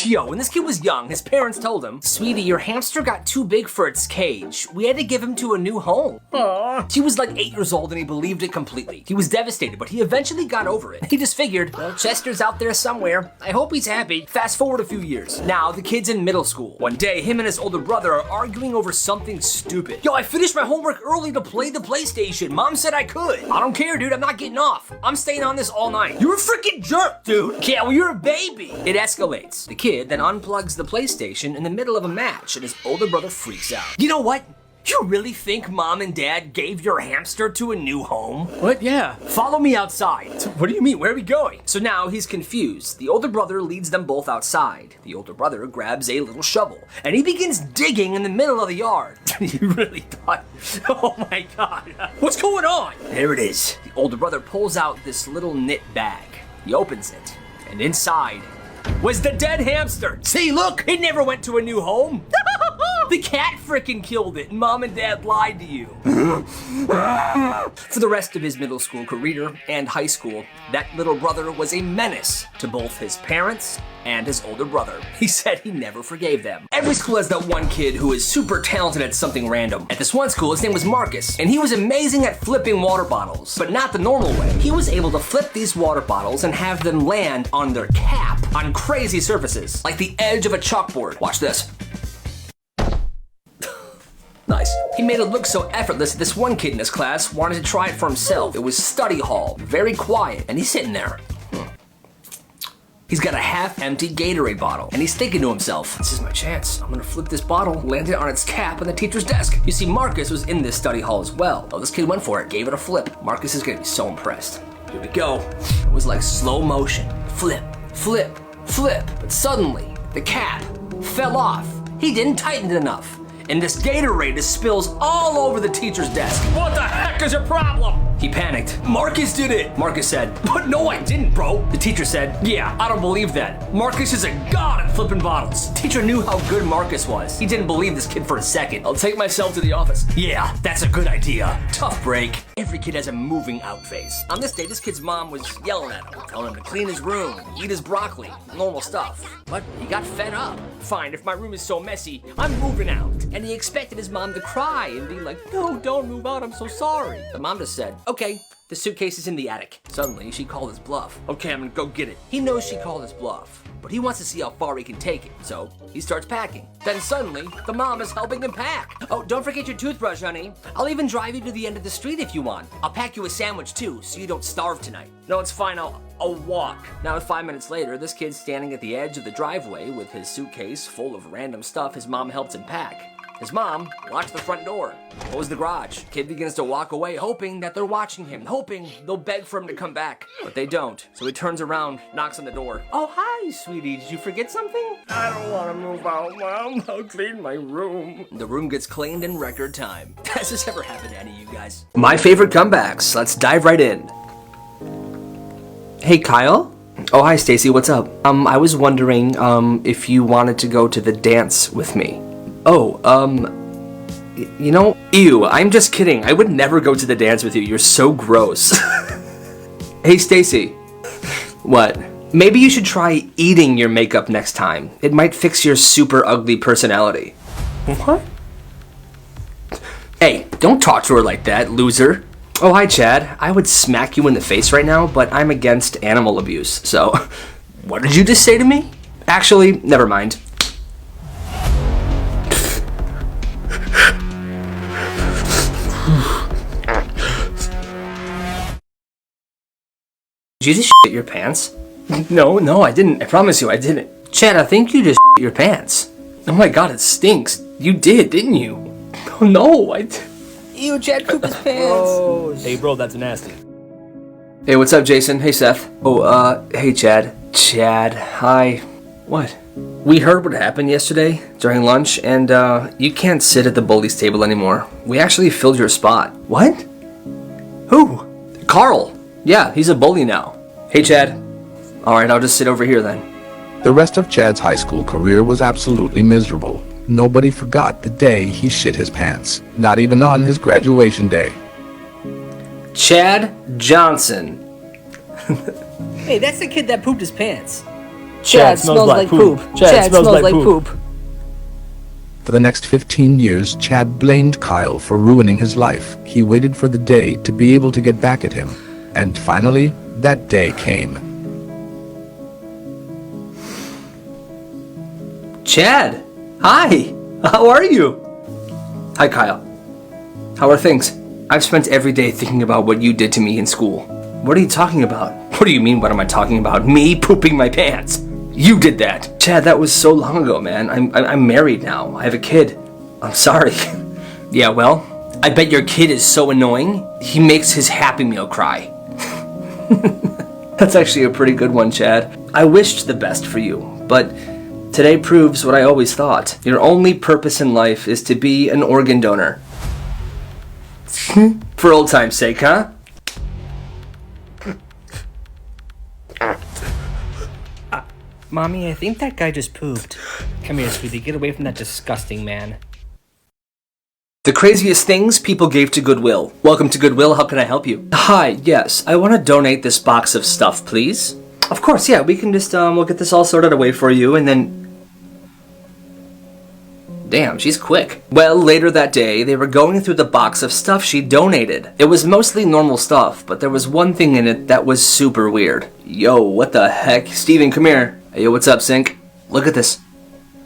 Yo, when this kid was young, his parents told him, "Sweetie, your hamster got too big for its cage. We had to give him to a new home." Aww. He was like 8 years old and he believed it completely. He was devastated, but he eventually got over it. He just figured, well, Chester's out there somewhere. I hope he's happy. Fast forward a few years. Now, the kid's in middle school. One day, him and his older brother are arguing over something stupid. Yo, I finished my homework early to play the PlayStation. Mom said I could. I don't care, dude. I'm not getting off. I'm staying on this all night. You're a freaking jerk, dude. Yeah, well, you're a baby. It escalates. The kid then unplugs the PlayStation in the middle of a match and his older brother freaks out. You know what? You really think Mom and Dad gave your hamster to a new home? What? Yeah. Follow me outside. What do you mean? Where are we going? So now he's confused. The older brother leads them both outside. The older brother grabs a little shovel and he begins digging in the middle of the yard. You really thought, oh my God. What's going on? There it is. The older brother pulls out this little knit bag. He opens it and inside was the dead hamster. See, look, it never went to a new home. The cat frickin' killed it, and Mom and Dad lied to you. For the rest of his middle school career and high school, that little brother was a menace to both his parents and his older brother. He said he never forgave them. Every school has that one kid who is super talented at something random. At this one school, his name was Marcus, and he was amazing at flipping water bottles, but not the normal way. He was able to flip these water bottles and have them land on their cap on crazy surfaces, like the edge of a chalkboard. Watch this. Nice. He made it look so effortless that this one kid in his class wanted to try it for himself. It was study hall, very quiet, and he's sitting there. He's got a half-empty Gatorade bottle, and he's thinking to himself, this is my chance. I'm gonna flip this bottle, land it on its cap on the teacher's desk. You see, Marcus was in this study hall as well. Oh, this kid went for it, gave it a flip. Marcus is gonna be so impressed. Here we go. It was like slow motion. Flip, flip, flip. But suddenly, the cap fell off. He didn't tighten it enough. And this Gatorade just spills all over the teacher's desk. What the heck is your problem? He panicked. Marcus did it, Marcus said. But no, I didn't, bro. The teacher said, yeah, I don't believe that. Marcus is a god at flipping bottles. The teacher knew how good Marcus was. He didn't believe this kid for a second. I'll take myself to the office. Yeah, that's a good idea. Tough break. Every kid has a moving out phase. On this day, this kid's mom was yelling at him, telling him to clean his room, eat his broccoli, normal stuff. But he got fed up. Fine, if my room is so messy, I'm moving out. And he expected his mom to cry and be like, no, don't move out, I'm so sorry. The mom just said, okay, the suitcase is in the attic. Suddenly, she called his bluff. Okay, I'm gonna go get it. He knows she called his bluff, but he wants to see how far he can take it, so he starts packing. Then suddenly, the mom is helping him pack. Oh, don't forget your toothbrush, honey. I'll even drive you to the end of the street if you want. I'll pack you a sandwich too, so you don't starve tonight. No, it's fine, I'll walk. Now, 5 minutes later, this kid's standing at the edge of the driveway with his suitcase full of random stuff his mom helped him pack. His mom locked the front door, closed the garage. Kid begins to walk away, hoping that they're watching him, hoping they'll beg for him to come back. But they don't, so he turns around, knocks on the door. Oh, hi, sweetie, did you forget something? I don't want to move out, Mom. I'll clean my room. The room gets cleaned in record time. Has this ever happened to any of you guys? My favorite comebacks. Let's dive right in. Hey, Kyle? Oh, hi, Stacy, what's up? I was wondering, if you wanted to go to the dance with me. Oh, you know, ew, I'm just kidding. I would never go to the dance with you. You're so gross. Hey, Stacy. What? Maybe you should try eating your makeup next time. It might fix your super ugly personality. What? Hey, don't talk to her like that, loser. Oh, hi, Chad. I would smack you in the face right now, but I'm against animal abuse, so... What did you just say to me? Actually, never mind. Did you just shit your pants? No, I didn't. I promise you, I didn't. Chad, I think you just shit your pants. Oh my god, it stinks. You did, didn't you? Oh no, I did. Ew, Chad pooped his pants. Gross. Hey bro, that's nasty. Hey, what's up, Jason? Hey, Seth. Oh, hey, Chad. Chad, hi. What? We heard what happened yesterday during lunch, and you can't sit at the bullies table anymore. We actually filled your spot. What? Who? Carl. Yeah, he's a bully now. Hey, Chad. Alright, I'll just sit over here then. The rest of Chad's high school career was absolutely miserable. Nobody forgot the day he shit his pants. Not even on his graduation day. Chad Johnson. Hey, that's the kid that pooped his pants. Chad smells like poop. Chad smells like poop. For the next 15 years, Chad blamed Kyle for ruining his life. He waited for the day to be able to get back at him. And finally, that day came. Chad! Hi! How are you? Hi, Kyle. How are things? I've spent every day thinking about what you did to me in school. What are you talking about? What do you mean, what am I talking about? Me pooping my pants? You did that! Chad, that was so long ago, man. I'm married now. I have a kid. I'm sorry. Yeah, well, I bet your kid is so annoying, he makes his Happy Meal cry. That's actually a pretty good one, Chad. I wished the best for you, but today proves what I always thought. Your only purpose in life is to be an organ donor. For old time's sake, huh? Mommy, I think that guy just pooped. Come here, sweetie. Get away from that disgusting man. The craziest things people gave to Goodwill. Welcome to Goodwill, how can I help you? Hi, yes, I want to donate this box of stuff, please. Of course, yeah, we can just, we'll get this all sorted away for you, and then... Damn, she's quick. Well, later that day, they were going through the box of stuff she donated. It was mostly normal stuff, but there was one thing in it that was super weird. Yo, what the heck? Steven, come here. Hey, yo, what's up, Sync? Look at this.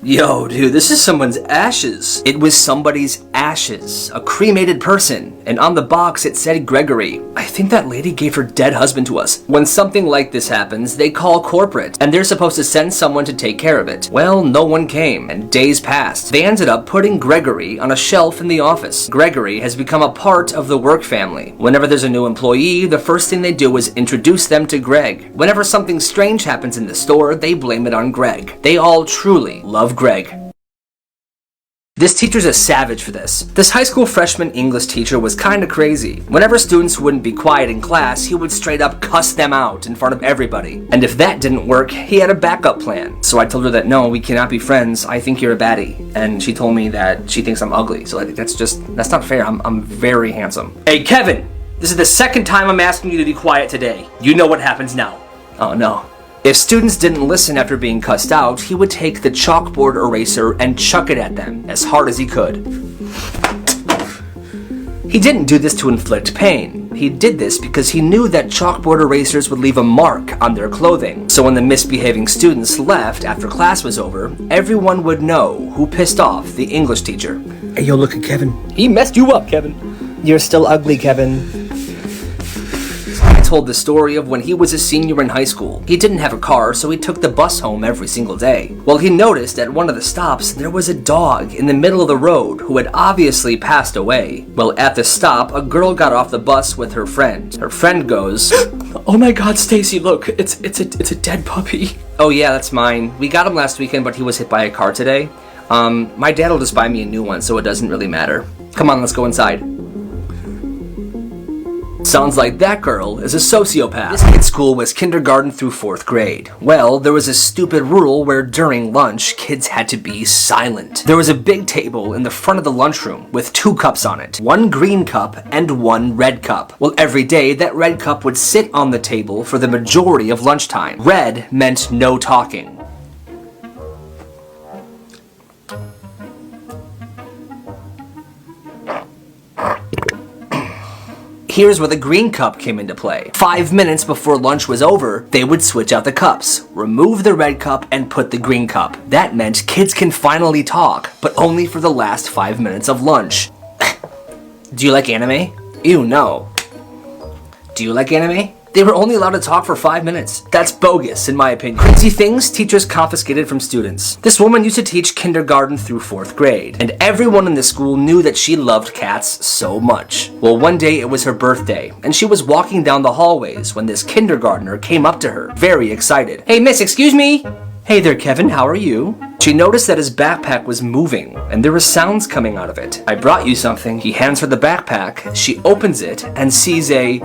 Yo, dude, this is someone's ashes. It was somebody's ashes. A cremated person. And on the box, it said Gregory. I think that lady gave her dead husband to us. When something like this happens, they call corporate, and they're supposed to send someone to take care of it. Well, no one came, and days passed. They ended up putting Gregory on a shelf in the office. Gregory has become a part of the work family. Whenever there's a new employee, the first thing they do is introduce them to Greg. Whenever something strange happens in the store, they blame it on Greg. They all truly love Greg. This teacher's a savage for this. This high school freshman English teacher was kinda crazy. Whenever students wouldn't be quiet in class, he would straight up cuss them out in front of everybody. And if that didn't work, he had a backup plan. So I told her that no, we cannot be friends, I think you're a baddie. And she told me that she thinks I'm ugly. So I think that's not fair, I'm very handsome. Hey Kevin, this is the second time I'm asking you to be quiet today. You know what happens now. Oh no. If students didn't listen after being cussed out, he would take the chalkboard eraser and chuck it at them as hard as he could. He didn't do this to inflict pain. He did this because he knew that chalkboard erasers would leave a mark on their clothing. So when the misbehaving students left after class was over, everyone would know who pissed off the English teacher. Hey, yo, look at Kevin. He messed you up, Kevin. You're still ugly, Kevin. I told the story of when he was a senior in high school. He didn't have a car, so he took the bus home every single day. Well, he noticed at one of the stops there was a dog in the middle of the road who had obviously passed away. Well, at the stop, a girl got off the bus with her friend. Her friend goes, "Oh my god, Stacy, look, it's a dead puppy." "Oh yeah, that's mine. We got him last weekend, but he was hit by a car today. My dad will just buy me a new one, so it doesn't really matter. Come on, let's go inside." Sounds like that girl is a sociopath. This kid's school was kindergarten through 4th grade. Well, there was a stupid rule where during lunch, kids had to be silent. There was a big table in the front of the lunchroom with 2 cups on it. 1 green cup and 1 red cup. Well, every day that red cup would sit on the table for the majority of lunchtime. Red meant no talking. Here's where the green cup came into play. 5 minutes before lunch was over, they would switch out the cups, remove the red cup, and put the green cup. That meant kids can finally talk, but only for the last 5 minutes of lunch. Do you like anime? Ew, no. Do you like anime? They were only allowed to talk for 5 minutes. That's bogus, in my opinion. Crazy things teachers confiscated from students. This woman used to teach kindergarten through 4th grade, and everyone in the school knew that she loved cats so much. Well, one day it was her birthday, and she was walking down the hallways when this kindergartner came up to her, very excited. "Hey miss, excuse me?" "Hey there, Kevin, how are you?" She noticed that his backpack was moving, and there were sounds coming out of it. "I brought you something." He hands her the backpack. She opens it and sees a...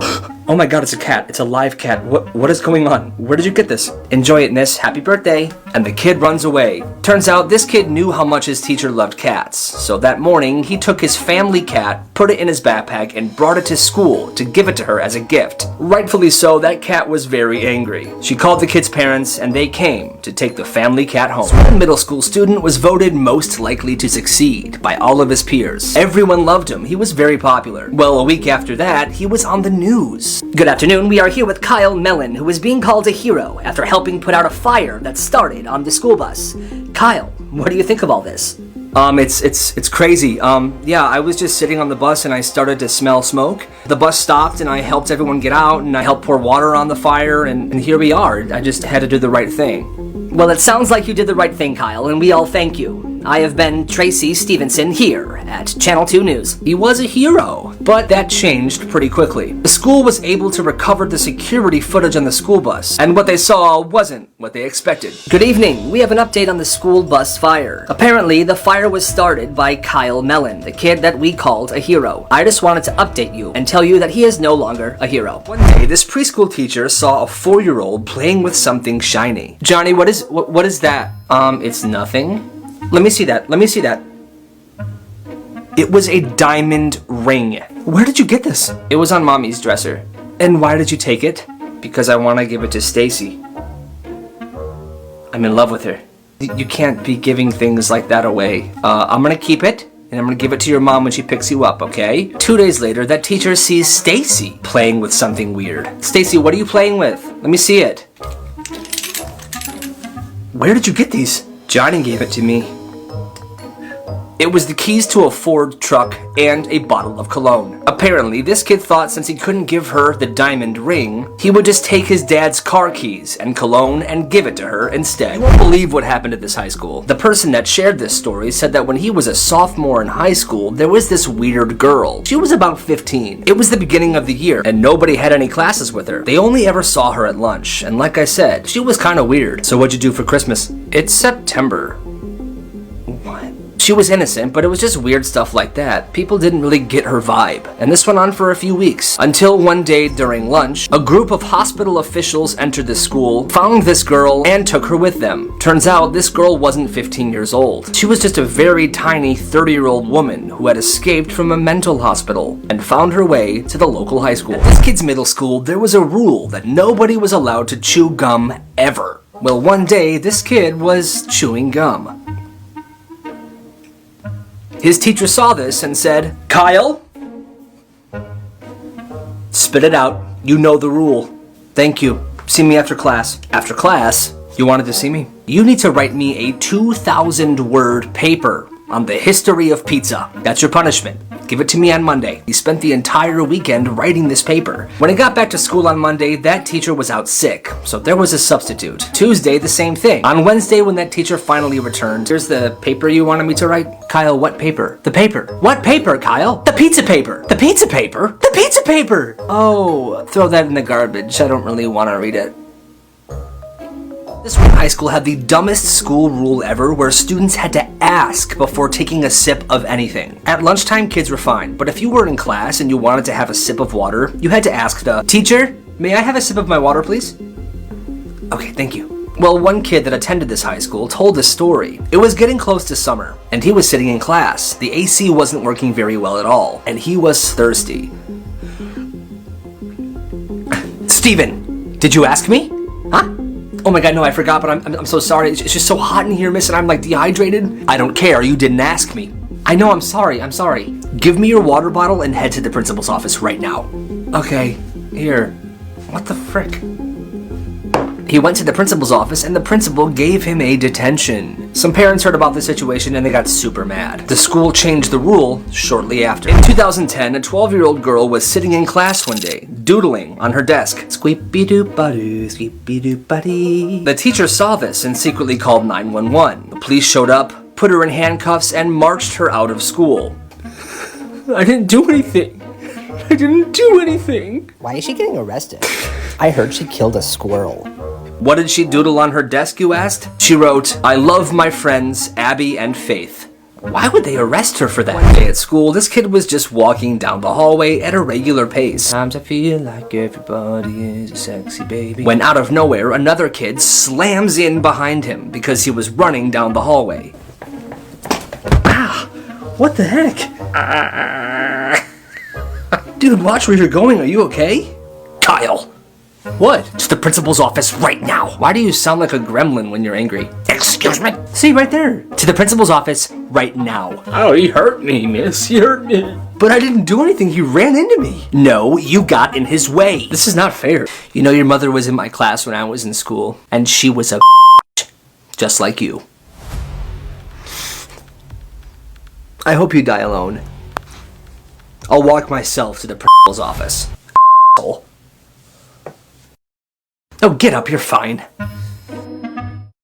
Oh my god, it's a cat. It's a live cat. What is going on? Where did you get this? Enjoy it, miss. Happy birthday. And the kid runs away. Turns out this kid knew how much his teacher loved cats. So that morning, he took his family cat, put it in his backpack, and brought it to school to give it to her as a gift. Rightfully so, that cat was very angry. She called the kid's parents, and they came to take the family cat home. One middle school student was voted most likely to succeed by all of his peers. Everyone loved him. He was very popular. Well, a week after that, he was on the news. Good afternoon, we are here with Kyle Mellon, who is being called a hero after helping put out a fire that started on the school bus. Kyle, what do you think of all this? It's crazy. Yeah, I was just sitting on the bus and I started to smell smoke. The bus stopped and I helped everyone get out and I helped pour water on the fire and here we are. I just had to do the right thing. Well, it sounds like you did the right thing, Kyle, and we all thank you. I have been Tracy Stevenson here at Channel 2 News. He was a hero, but that changed pretty quickly. The school was able to recover the security footage on the school bus, and what they saw wasn't what they expected. Good evening. We have an update on the school bus fire. Apparently, the fire was started by Kyle Mellon, the kid that we called a hero. I just wanted to update you and tell you that he is no longer a hero. One day, this preschool teacher saw a 4-year-old playing with something shiny. Johnny, what is that? It's nothing. Let me see that. It was a diamond ring. Where did you get this? It was on Mommy's dresser. And why did you take it? Because I want to give it to Stacy. I'm in love with her. You can't be giving things like that away. I'm gonna keep it, and I'm gonna give it to your mom when she picks you up, okay? 2 days later, that teacher sees Stacy playing with something weird. Stacy, what are you playing with? Let me see it. Where did you get these? Johnny gave it to me. It was the keys to a Ford truck and a bottle of cologne. Apparently, this kid thought since he couldn't give her the diamond ring, he would just take his dad's car keys and cologne and give it to her instead. You won't believe what happened at this high school. The person that shared this story said that when he was a sophomore in high school, there was this weird girl. She was about 15. It was the beginning of the year, and nobody had any classes with her. They only ever saw her at lunch, and like I said, she was kind of weird. So what'd you do for Christmas? It's September. What? She was innocent, but it was just weird stuff like that. People didn't really get her vibe. And this went on for a few weeks. Until one day during lunch, a group of hospital officials entered the school, found this girl, and took her with them. Turns out this girl wasn't 15 years old. She was just a very tiny 30-year-old woman who had escaped from a mental hospital and found her way to the local high school. At this kid's middle school, there was a rule that nobody was allowed to chew gum ever. Well, one day, this kid was chewing gum. His teacher saw this and said, "Kyle, spit it out. You know the rule. Thank you. See me after class." After class? You wanted to see me? You need to write me a 2,000-word paper on the history of pizza. That's your punishment. Give it to me on Monday. He spent the entire weekend writing this paper. When he got back to school on Monday, that teacher was out sick, so there was a substitute. Tuesday, the same thing. On Wednesday, when that teacher finally returned, here's the paper you wanted me to write. Kyle, what paper? The paper. What paper, Kyle? The pizza paper. The pizza paper? The pizza paper! Oh, throw that in the garbage. I don't really want to read it. This one high school had the dumbest school rule ever where students had to ask before taking a sip of anything. At lunchtime, kids were fine, but if you were in class and you wanted to have a sip of water, you had to ask the teacher, "May I have a sip of my water, please?" Okay, thank you. Well, one kid that attended this high school told this story. It was getting close to summer, and he was sitting in class. The AC wasn't working very well at all, and he was thirsty. Steven, did you ask me? Huh? Oh my god, no, I forgot, but I'm so sorry. It's just so hot in here, miss, and I'm like dehydrated. I don't care, you didn't ask me. I know, I'm sorry. Give me your water bottle and head to the principal's office right now. Okay, here. What the frick? He went to the principal's office and the principal gave him a detention. Some parents heard about the situation and they got super mad. The school changed the rule shortly after. In 2010, a 12-year-old girl was sitting in class one day, doodling on her desk. Squeepy-doop-ba-doo, squeepy-doop-ba-dee. The teacher saw this and secretly called 911. The police showed up, put her in handcuffs, and marched her out of school. I didn't do anything. Why is she getting arrested? I heard she killed a squirrel. What did she doodle on her desk, you asked? She wrote, "I love my friends, Abby and Faith. Why would they arrest her for that? One day at school, this kid was just walking down the hallway at a regular pace. Sometimes I feel like everybody is a sexy baby. When out of nowhere, another kid slams in behind him because he was running down the hallway. Ah! What the heck? Dude, watch where you're going. Are you okay? Kyle! What? To the principal's office right now. Why do you sound like a gremlin when you're angry? Excuse me? See, right there. To the principal's office right now. Oh, he hurt me, miss. He hurt me. But I didn't do anything. He ran into me. No, you got in his way. This is not fair. You know, your mother was in my class when I was in school, and she was a just like you. I hope you die alone. I'll walk myself to the principal's office. Oh, get up, you're fine.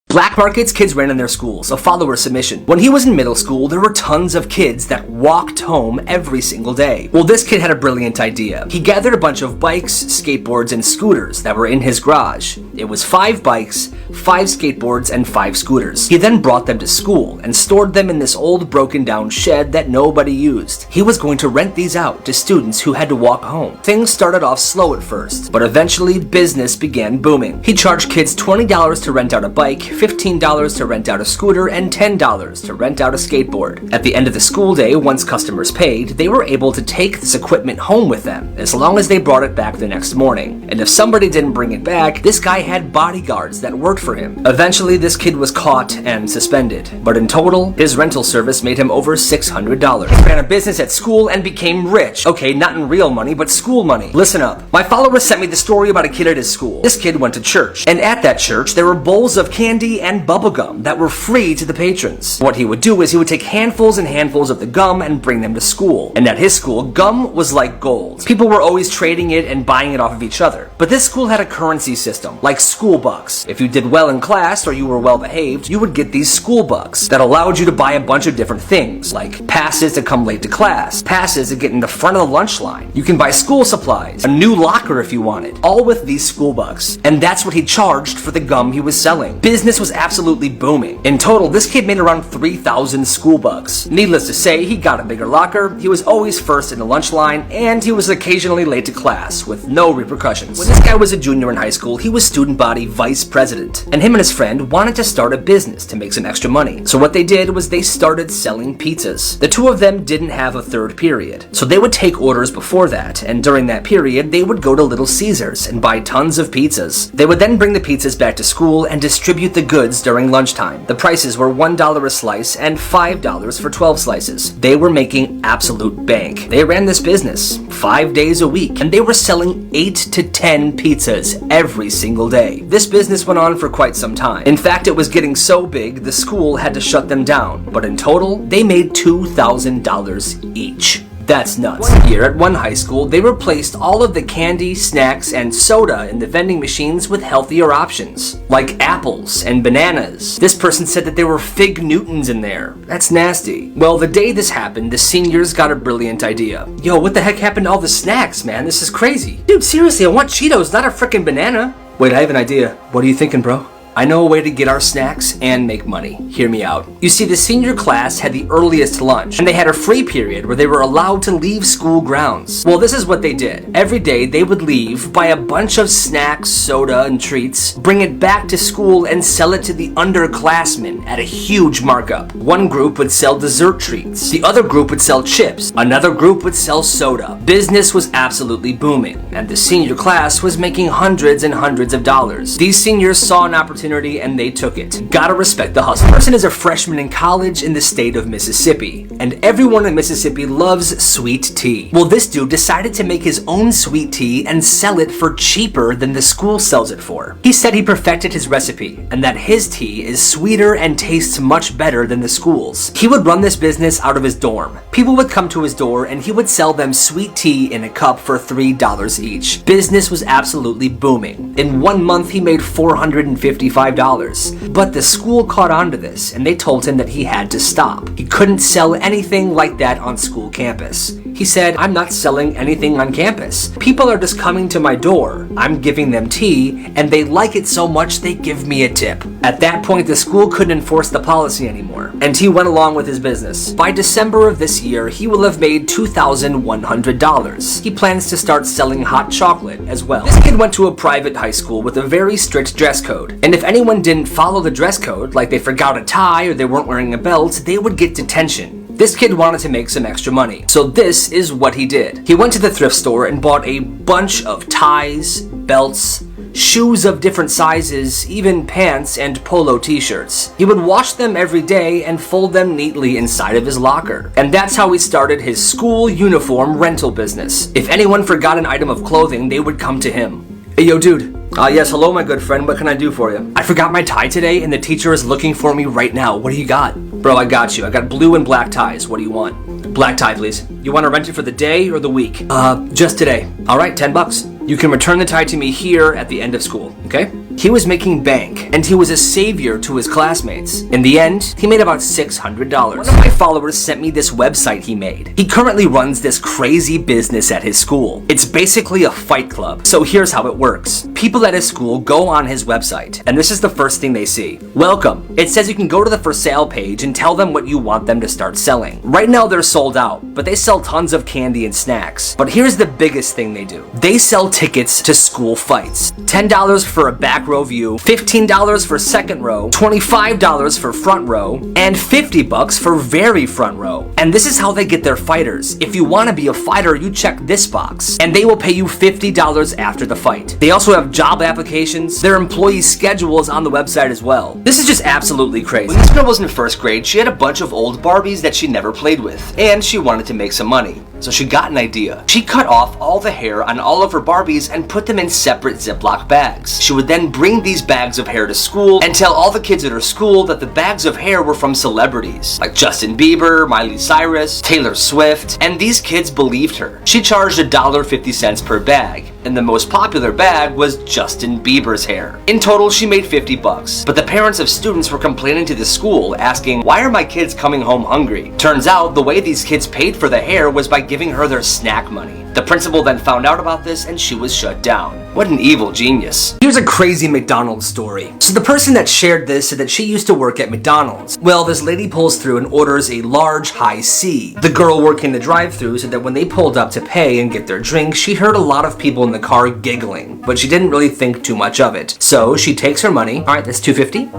Black markets, kids ran in their schools, a follower submission. When he was in middle school, there were tons of kids that walked home every single day. Well, this kid had a brilliant idea. He gathered a bunch of bikes, skateboards, and scooters that were in his garage. It was 5 bikes, 5 skateboards, and 5 scooters. He then brought them to school and stored them in this old broken down shed that nobody used. He was going to rent these out to students who had to walk home. Things started off slow at first, but eventually business began booming. He charged kids $20 to rent out a bike, $15 to rent out a scooter, and $10 to rent out a skateboard. At the end of the school day, once customers paid, they were able to take this equipment home with them, as long as they brought it back the next morning. And if somebody didn't bring it back, this guy had bodyguards that worked for him. Eventually, this kid was caught and suspended, but in total, his rental service made him over $600. He ran a business at school and became rich. Okay, not in real money, but school money. Listen up. My followers sent me the story about a kid at his school. This kid went to church, and at that church, there were bowls of candy and bubblegum that were free to the patrons. What he would do is he would take handfuls and handfuls of the gum and bring them to school. And at his school, gum was like gold. People were always trading it and buying it off of each other. But this school had a currency system, like school bucks. If you did well in class or you were well behaved, you would get these school bucks that allowed you to buy a bunch of different things, like passes to come late to class, passes to get in the front of the lunch line. You can buy school supplies, a new locker if you wanted, all with these school bucks. And that's what he charged for the gum he was selling. Business was absolutely booming. In total, this kid made around 3,000 school bucks. Needless to say, he got a bigger locker, he was always first in the lunch line, and he was occasionally late to class, with no repercussions. When this guy was a junior in high school, he was student body vice president, and him and his friend wanted to start a business to make some extra money. So what they did was they started selling pizzas. The two of them didn't have a third period, so they would take orders before that, and during that period, they would go to Little Caesars and buy tons of pizzas. They would then bring the pizzas back to school and distribute the goods during lunchtime. The prices were $1 a slice and $5 for 12 slices. They were making absolute bank. They ran this business 5 days a week, and they were selling 8 to 10 pizzas every single day. This business went on for quite some time. In fact, it was getting so big, the school had to shut them down. But in total, they made $2,000 each. That's nuts. One year at one high school, they replaced all of the candy, snacks, and soda in the vending machines with healthier options, like apples and bananas. This person said that there were Fig Newtons in there. That's nasty. Well, the day this happened, the seniors got a brilliant idea. Yo, what the heck happened to all the snacks, man? This is crazy. Dude, seriously, I want Cheetos, not a frickin' banana. Wait, I have an idea. What are you thinking, bro? I know a way to get our snacks and make money. Hear me out. You see, the senior class had the earliest lunch, and they had a free period where they were allowed to leave school grounds. Well, this is what they did. Every day, they would leave, buy a bunch of snacks, soda, and treats, bring it back to school, and sell it to the underclassmen at a huge markup. One group would sell dessert treats. The other group would sell chips. Another group would sell soda. Business was absolutely booming, and the senior class was making hundreds and hundreds of dollars. These seniors saw an opportunity and they took it. Gotta respect the hustle. Person is a freshman in college in the state of Mississippi, and everyone in Mississippi loves sweet tea. Well, this dude decided to make his own sweet tea and sell it for cheaper than the school sells it for. He said he perfected his recipe and that his tea is sweeter and tastes much better than the school's. He would run this business out of his dorm. People would come to his door and he would sell them sweet tea in a cup for $3 each. Business was absolutely booming. In 1 month, he made $455. But the school caught on to this and they told him that he had to stop. He couldn't sell anything like that on school campus. He said, "I'm not selling anything on campus. People are just coming to my door. I'm giving them tea, and they like it so much they give me a tip." At that point, the school couldn't enforce the policy anymore, and he went along with his business. By December of this year, he will have made $2,100. He plans to start selling hot chocolate as well. This kid went to a private high school with a very strict dress code, and if anyone didn't follow the dress code, like they forgot a tie or they weren't wearing a belt, they would get detention. This kid wanted to make some extra money, so this is what he did. He went to the thrift store and bought a bunch of ties, belts, shoes of different sizes, even pants and polo t-shirts. He would wash them every day and fold them neatly inside of his locker. And that's how he started his school uniform rental business. If anyone forgot an item of clothing, they would come to him. "Hey, yo, dude. Yes, hello, my good friend. What can I do for you? I forgot my tie today, and the teacher is looking for me right now. What do you got?" "Bro, I got you. I got blue and black ties. What do you want?" "Black tie, please." "You want to rent it for the day or the week?" Just today." "All right, $10. You can return the tie to me here at the end of school, okay?" He was making bank, and he was a savior to his classmates. In the end, he made about $600. One of my followers sent me this website he made. He currently runs this crazy business at his school. It's basically a fight club. So here's how it works. People at his school go on his website, and this is the first thing they see. "Welcome." It says you can go to the for sale page and tell them what you want them to start selling. Right now they're sold out, but they sell tons of candy and snacks. But here's the biggest thing they do. They sell tickets to school fights. $10 for a back row view, $15 for second row, $25 for front row, and $50 for very front row. And this is how they get their fighters. If you want to be a fighter, you check this box, and they will pay you $50 after the fight. They also have job applications. Their employee schedule is on the website as well. This is just absolutely crazy. When this girl was in first grade, she had a bunch of old Barbies that she never played with, and she wanted to make some money. So she got an idea. She cut off all the hair on all of her Barbies and put them in separate Ziploc bags. She would then bring these bags of hair to school and tell all the kids at her school that the bags of hair were from celebrities like Justin Bieber, Miley Cyrus, Taylor Swift, and these kids believed her. She charged $1.50 per bag, and the most popular bag was Justin Bieber's hair. In total, she made $50, but the parents of students were complaining to the school, asking, "Why are my kids coming home hungry?" Turns out, the way these kids paid for the hair was by giving her their snack money. The principal then found out about this, and she was shut down. What an evil genius. Here's a crazy McDonald's story. So the person that shared this said that she used to work at McDonald's. Well, this lady pulls through and orders a large high C. The girl working the drive-thru said that when they pulled up to pay and get their drink, she heard a lot of people in the car giggling, but she didn't really think too much of it. So she takes her money. "All right, that's $2.50.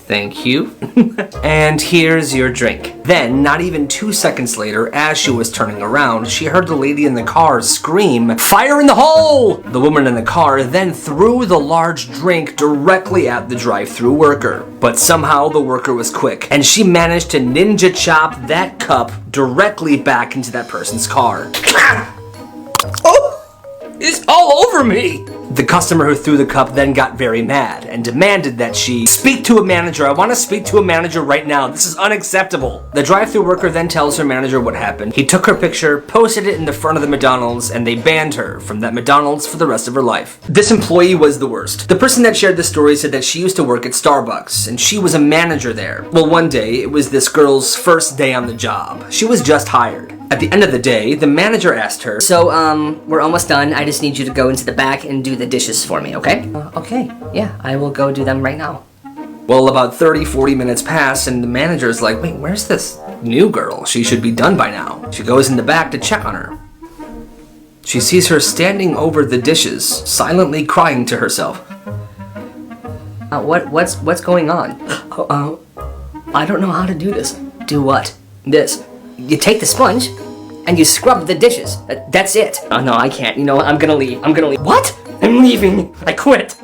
Thank you." "And here's your drink." Then, not even 2 seconds later, as she was turning around, she heard the lady in the car scream, "Fire in the hole!" The woman in the car then threw the large drink directly at the drive-thru worker. But somehow the worker was quick, and she managed to ninja chop that cup directly back into that person's car. Oh! It's all over me! The customer who threw the cup then got very mad and demanded that she speak to a manager. "I want to speak to a manager right now. This is unacceptable." The drive-thru worker then tells her manager what happened. He took her picture, posted it in the front of the McDonald's, and they banned her from that McDonald's for the rest of her life. This employee was the worst. The person that shared the story said that she used to work at Starbucks, and she was a manager there. Well, one day, it was this girl's first day on the job. She was just hired. At the end of the day, the manager asked her, So, we're almost done. I just need you to go into the back and do the dishes for me, okay? Okay, yeah, I will go do them right now. Well, about 30-40 minutes pass, and the manager's like, "Wait, where's this new girl? She should be done by now." She goes in the back to check on her. She sees her standing over the dishes, silently crying to herself. What's going on? I don't know how to do this. Do what? This. You take the sponge, and you scrub the dishes. That's it. Oh, no, I can't. You know what? I'm gonna leave. What? I'm leaving. I quit.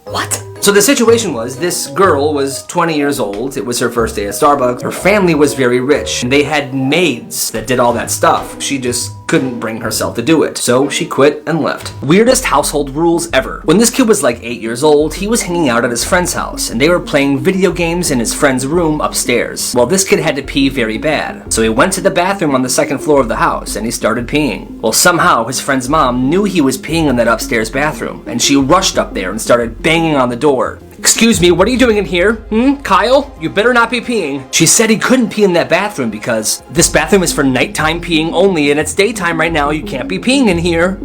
What? So the situation was, this girl was 20 years old. It was her first day at Starbucks. Her family was very rich. They had maids that did all that stuff. She just couldn't bring herself to do it. So she quit and left. Weirdest household rules ever. When this kid was like 8 years old, he was hanging out at his friend's house, and they were playing video games in his friend's room upstairs. Well, this kid had to pee very bad. So he went to the bathroom on the second floor of the house, and he started peeing. Well, somehow his friend's mom knew he was peeing in that upstairs bathroom, and she rushed up there and started banging on the door. Excuse me, what are you doing in here? Kyle? You better not be peeing. She said he couldn't pee in that bathroom because this bathroom is for nighttime peeing only and it's daytime right now. You can't be peeing in here.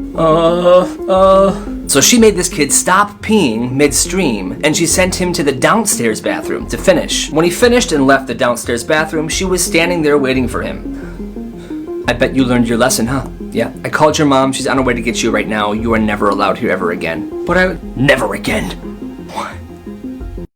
So she made this kid stop peeing midstream and she sent him to the downstairs bathroom to finish. When he finished and left the downstairs bathroom, she was standing there waiting for him. I bet you learned your lesson, huh? Yeah, I called your mom. She's on her way to get you right now. You are never allowed here ever again. But never again. What?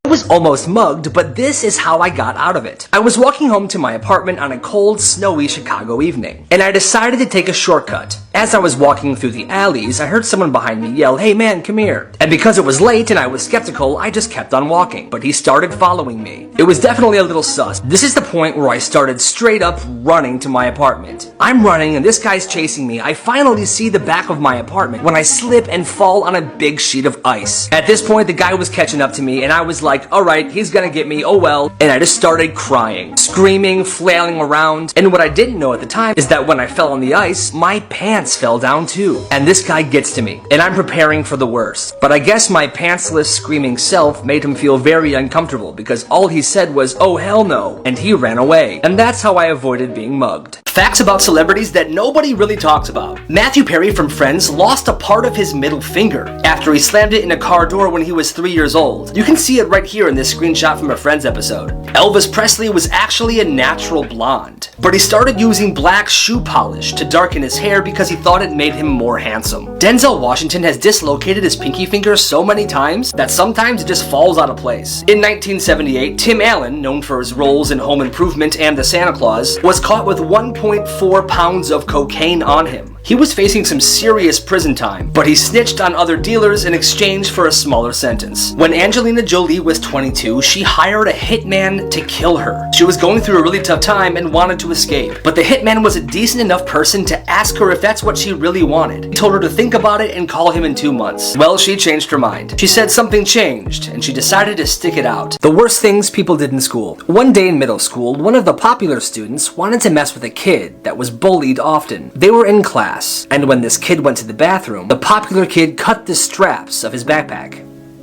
I was almost mugged, but this is how I got out of it. I was walking home to my apartment on a cold, snowy Chicago evening, and I decided to take a shortcut. As I was walking through the alleys, I heard someone behind me yell, "Hey man, come here." And because it was late and I was skeptical, I just kept on walking. But he started following me. It was definitely a little sus. This is the point where I started straight up running to my apartment. I'm running and this guy's chasing me. I finally see the back of my apartment when I slip and fall on a big sheet of ice. At this point, the guy was catching up to me and I was like, alright, he's gonna get me, oh well. And I just started crying, screaming, flailing around. And what I didn't know at the time is that when I fell on the ice, my pants fell down too. And this guy gets to me, and I'm preparing for the worst. But I guess my pantsless screaming self made him feel very uncomfortable because all he said was, "Oh hell no," and he ran away. And that's how I avoided being mugged. Facts about celebrities that nobody really talks about. Matthew Perry from Friends lost a part of his middle finger after he slammed it in a car door when he was 3 years old. You can see it right here in this screenshot from a Friends episode. Elvis Presley was actually a natural blonde, but he started using black shoe polish to darken his hair because he thought it made him more handsome. Denzel Washington has dislocated his pinky finger so many times that sometimes it just falls out of place. In 1978, Tim Allen, known for his roles in Home Improvement and The Santa Claus, was caught with 1.4 pounds of cocaine on him. He was facing some serious prison time, but he snitched on other dealers in exchange for a smaller sentence. When Angelina Jolie was 22, she hired a hitman to kill her. She was going through a really tough time and wanted to escape, but the hitman was a decent enough person to ask her if that's what she really wanted. He told her to think about it and call him in 2 months. Well, she changed her mind. She said something changed, and she decided to stick it out. The worst things people did in school. One day in middle school, one of the popular students wanted to mess with a kid that was bullied often. They were in class, and when this kid went to the bathroom, the popular kid cut the straps of his backpack.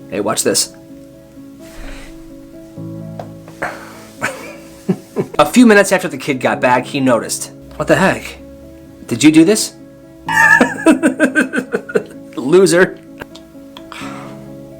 Hey, watch this. A few minutes after the kid got back, he noticed. What the heck? Did you do this? Loser.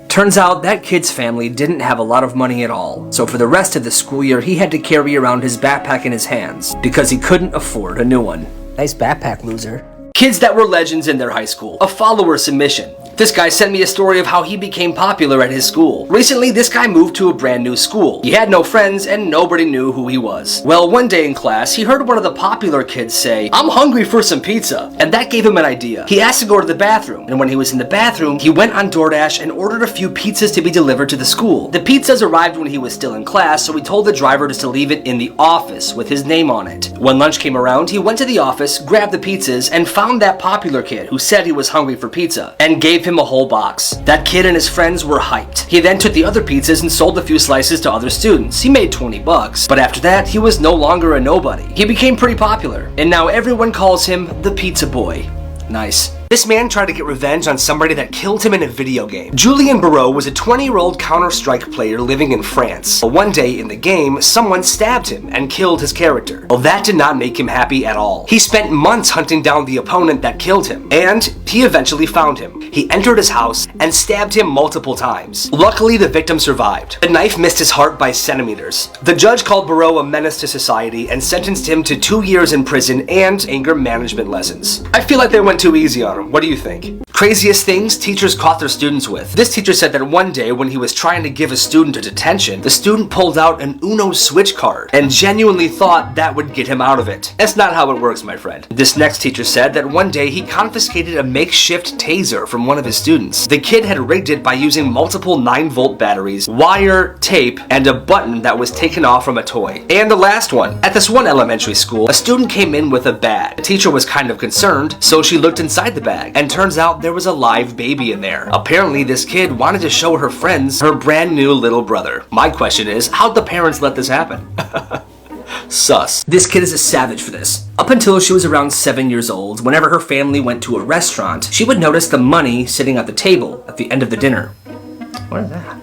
Turns out that kid's family didn't have a lot of money at all, so for the rest of the school year he had to carry around his backpack in his hands because he couldn't afford a new one. Nice backpack, loser. Kids that were legends in their high school. A follower submission. This guy sent me a story of how he became popular at his school. Recently, this guy moved to a brand new school. He had no friends and nobody knew who he was. Well, one day in class, he heard one of the popular kids say, "I'm hungry for some pizza." And that gave him an idea. He asked to go to the bathroom, and when he was in the bathroom, he went on DoorDash and ordered a few pizzas to be delivered to the school. The pizzas arrived when he was still in class, so he told the driver just to leave it in the office with his name on it. When lunch came around, he went to the office, grabbed the pizzas, and found that popular kid who said he was hungry for pizza, and gave him a whole box. That kid and his friends were hyped. He then took the other pizzas and sold a few slices to other students. He made $20, but after that, he was no longer a nobody. He became pretty popular, and now everyone calls him the Pizza Boy. Nice. This man tried to get revenge on somebody that killed him in a video game. Julien Barreau was a 20-year-old Counter-Strike player living in France. But one day in the game, someone stabbed him and killed his character. Well, that did not make him happy at all. He spent months hunting down the opponent that killed him, and he eventually found him. He entered his house and stabbed him multiple times. Luckily, the victim survived. The knife missed his heart by centimeters. The judge called Barreau a menace to society and sentenced him to 2 years in prison and anger management lessons. I feel like they went too easy on him. What do you think? Craziest things teachers caught their students with. This teacher said that one day when he was trying to give a student a detention, the student pulled out an Uno Switch card and genuinely thought that would get him out of it. That's not how it works, my friend. This next teacher said that one day he confiscated a makeshift taser from one of his students. The kid had rigged it by using multiple 9-volt batteries, wire, tape, and a button that was taken off from a toy. And the last one. At this one elementary school, a student came in with a bag. The teacher was kind of concerned, so she looked inside the bag, and turns out there was a live baby in there. Apparently, this kid wanted to show her friends her brand new little brother. My question is, how'd the parents let this happen? Sus. This kid is a savage for this. Up until she was around 7 years old, whenever her family went to a restaurant, she would notice the money sitting at the table at the end of the dinner. What is that?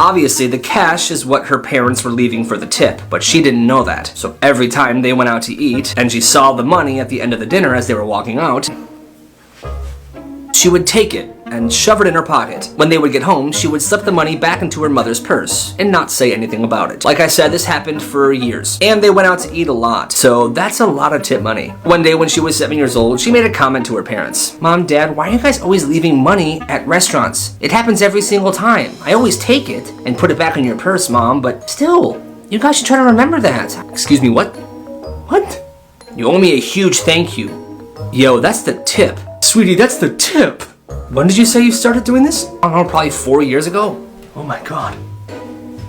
Obviously, the cash is what her parents were leaving for the tip, but she didn't know that. So every time they went out to eat, and she saw the money at the end of the dinner as they were walking out, she would take it and shove it in her pocket. When they would get home, she would slip the money back into her mother's purse and not say anything about it. Like I said, this happened for years, and they went out to eat a lot, so that's a lot of tip money. One day when she was 7 years old, she made a comment to her parents. Mom, Dad, why are you guys always leaving money at restaurants? It happens every single time. I always take it and put it back in your purse, Mom, but still, you guys should try to remember that. Excuse me, what? What? You owe me a huge thank you. Yo, that's the tip. Sweetie, that's the tip. When did you say you started doing this? I don't know, probably 4 years ago. Oh my god.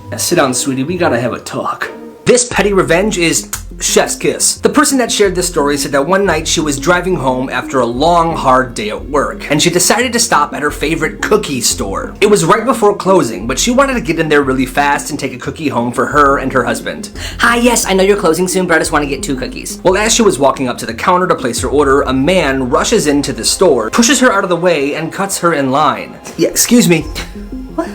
Now sit down, sweetie, we gotta have a talk. This petty revenge is chef's kiss. The person that shared this story said that one night she was driving home after a long, hard day at work, and she decided to stop at her favorite cookie store. It was right before closing, but she wanted to get in there really fast and take a cookie home for her and her husband. Hi, yes, I know you're closing soon, but I just want to get 2 cookies. Well, as she was walking up to the counter to place her order, a man rushes into the store, pushes her out of the way, and cuts her in line. Yeah, excuse me. What?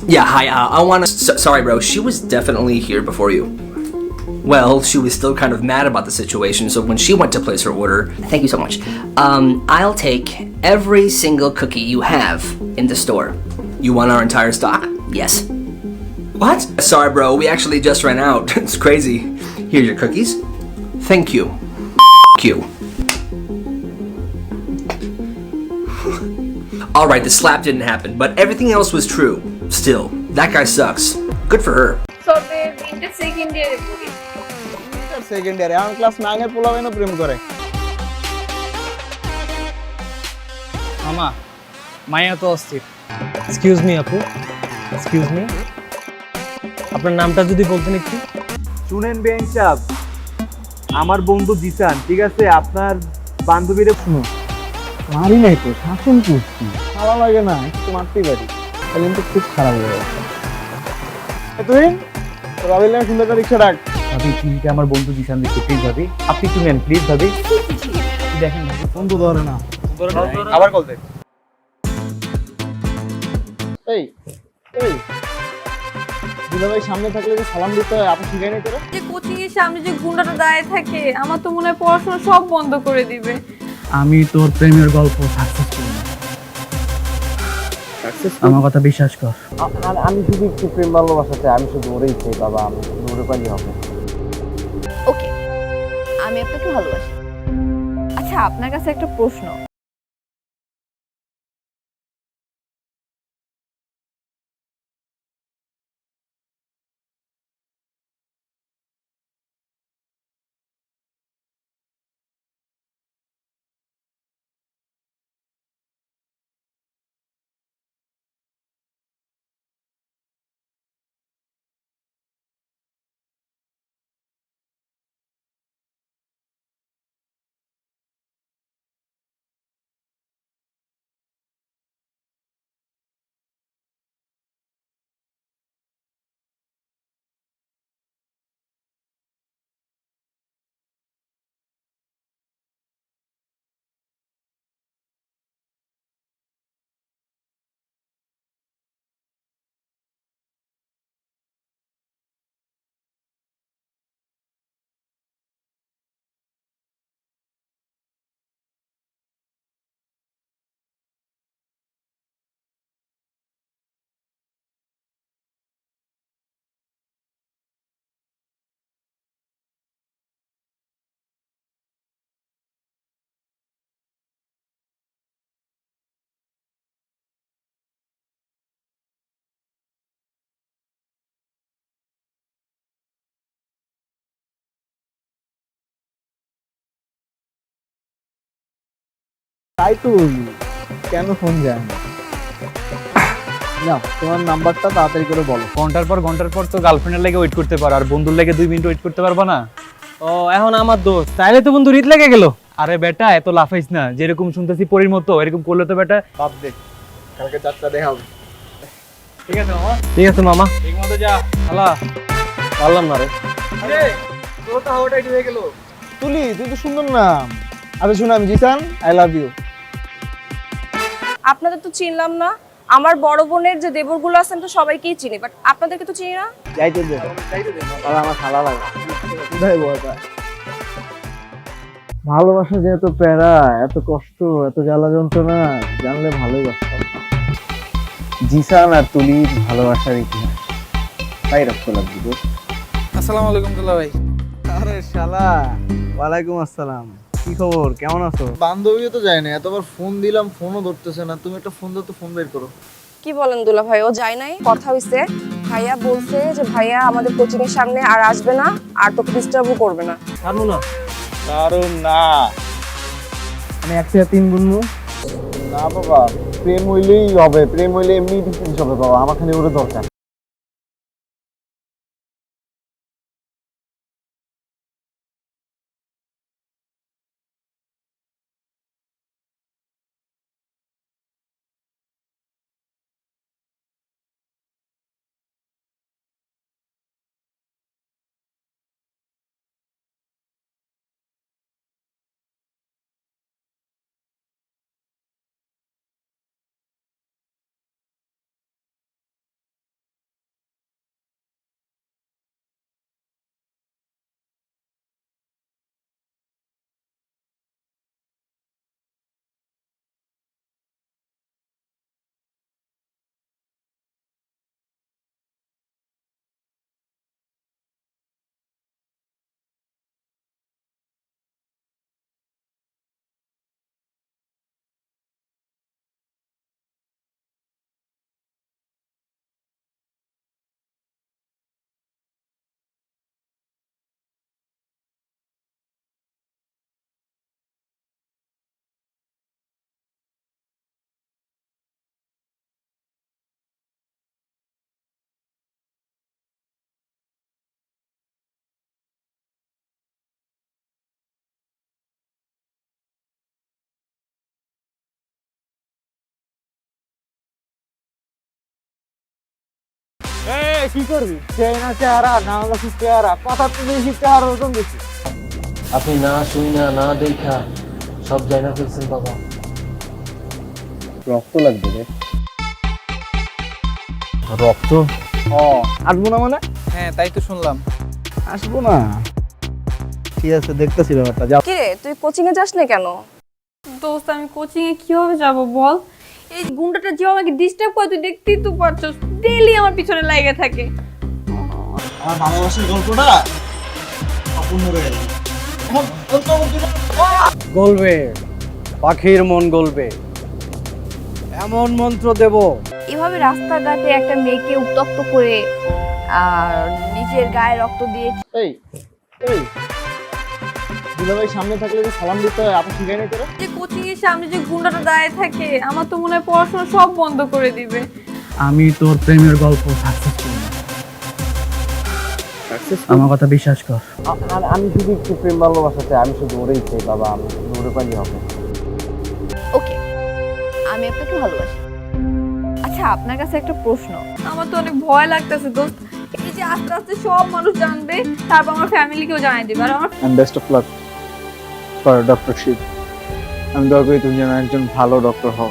Yeah, hi, I wanna... sorry, bro, she was definitely here before you. Well, she was still kind of mad about the situation, so when she went to place her order... Thank you so much. I'll take every single cookie you have in the store. You want our entire stock? Yes. What? Sorry, bro, we actually just ran out. It's crazy. Here are your cookies. Thank you. You. Alright, the slap didn't happen, but everything else was true. Still, that guy sucks. Good for her. Second ইয়ারে পড়ি second ইয়ারে আমি class 9 এর পোলাবেনও প্রেম করে মামা মায়া তো অস্থির excuse me আপু এক্সকিউজ মি আপনার নামটা যদি বলতেন একটু শুনেন বেন সাহেব আমার বন্ধু জিসান ঠিক আছে আপনার বান্ধবীরে শুনো মারি নাই তো শাসন করছি ভালো লাগে না একটু মারতেই পারি তাহলে কিন্তু খুব খারাপ হয়ে যাচ্ছে তুই রাবিলের সুন্দর রিকশা ডাক ভাবি চিনিটা আমার বন্ধু জিসান দিচ্ছে প্লিজ ভাবি আপনি একটু নেন প্লিজ ভাবি দেখেন ভাবি বন্ধু ধরে না আবার কল দে এই এই দুলাভাই সামনে থাকলে যে সালাম দিতে হয় আপনি শিখাই নাই তোরা যে কোচিং এর সামনে যে গুন্ডাটা দাঁড়িয়ে থাকে আমার তো মনে হয় পড়াশোনা সব বন্ধ করে দিবে আমি তোর প্রেমের গল্প সাকসেসফুল আমার কথা বিশ্বাস কর আমি শুধু একটু প্রেম ভালোবাসাতে আমি শুধু ওরেই চাই বাবা আমি ওরে পাইলে হবে ওকে আমি আপনাকে ভালোবাসি আচ্ছা আপনার কাছে একটা প্রশ্ন তাই তো কেন ফোন যায় না তোমার নাম্বারটা তাড়াতাড়ি করে বলো ঘন্টার পর তো গার্লফ্রেন্ডের লাগে ওয়েট করতে পারো আর বন্ধুর লাগে 2 মিনিট ওয়েট করতে পারবা না ও এখন আমার দোস্ত তাইলে তো বন্ধু রিত লেগে গেল আরে বেটা এত লাফাইস না যেরকম শুনতেছি পরীর মতো এরকম করলে তো বেটা বাপ দে কালকে 4টা দেখা হবে ঠিক আছে মামা ঠিক আছে মামা ঠিক মতো যা হালা পারলাম না রে তোর তো হাওয়াটাই হয়ে গেল তুলি তুই তো সুন্দর নাম আরে শুন আমি জিসান আই লাভ ইউ আপনাদের তো চিনলাম না আমার বড় বোনের যে দেবরগুলো আছেন তো সবাইকেই চিনি, বাট আপনাদেরকে তো চিনি না। যাইতে দে আর আমার খালা লাগে কোথায় বলতা ভালোবাসা যে এত প্যারা, এত কষ্ট, এত জ্বালা যন্ত্রণা জানলে ভালোই বাসতাম। জিসান আর তুলির ভালোবাসার ইতিহাস তাই রক্ত লাগবে দোস্ত। আসসালামু আলাইকুম দুলা ভাই। আরে শালা, ওয়ালাইকুম আসসালাম। কি খবর, কেমন আছো? বান্ধবীও তো যায় না, এতবার ফোন দিলাম ফোনও ধরতেছে না। তুমি একটা ফোন দাও তো, ফোন বের করো। কি বলেন দুলা ভাই, ও যায় নাই? কথা হইছে, ভাইয়া বলছে যে ভাইয়া আমাদের কোচিং এর সামনে আর আসবে না, আর তোকে ডিস্টার্বও করবে না। জানো না কারণ না, আমি একটা তিন গুনমু না বাবা, প্রেম হইলেই হবে, প্রেম হইলে এমনি ডিফারেন্স হবে বাবা, আমার খালি ওরে দরকার। কি করবি? চেনা চেহারা না হলে চেহারা, কথা তো বেশি, চেহারা ওরকম বেশি। আপনি না শুই না না দেখা সব জায়গা ফেলছেন বাবা। রক্ত লাগবে রে। রক্ত? আসবো না মানে? হ্যাঁ তাই তো শুনলাম। আসবো না, ঠিক আছে দেখতেছি ব্যাপারটা। যাও। কি রে, তুই কোচিং এ যাস না কেন? দোস্ত আমি কোচিং এ কিভাবে যাব বল? এই গুন্ডাটা যে আমাকে ডিস্টার্ব করে, তুই দেখতেই তো পারছস, ডেইলি আমার পিছনে লাগে থাকে। আমার ভালোবাসার গল্পটা অপূর্ণ রয়ে গেল। গলবে, পাখির মন গলবে, এমন মন্ত্র দেব। এভাবে রাস্তাঘাটে একটা মেয়েকে উত্তক্ত করে আর নিজের গায়ে রক্ত দিয়ে এই এই দুলাভাই সামনে থাকলে যে সালাম দিতে হয়, আপনি শিখাই নাই তোরা? যে কোচিং এর সামনে যে গুন্ডাটা দাঁড়িয়ে থাকে, আমার তো মনে হয় পড়াশোনা সব বন্ধ করে দিবে। আমি তোর প্রেমের গল্প সাকসেসফুল না। আমার কথা বিশ্বাস কর। আমি শুধু একটু প্রেম ভালোবাসা চাই, আমি শুধু ওরেই চাই বাবা, আমি শুধু ওরে পাইলে হবে। ওকে, আমি আপনাকে ভালোবাসি। আচ্ছা, আপনার কাছে একটা প্রশ্ন। আমার তো অনেক ভয় লাগতেছে দোস্ত, এই যে আস্তে আস্তে সব মানুষ জানবে, তারপর আমার ফ্যামিলিকেও জানাই দিবে, আর আমার and best of luck for doctorship. আমি দোয়া করি তুমি যেন একজন ভালো ডক্টর হও।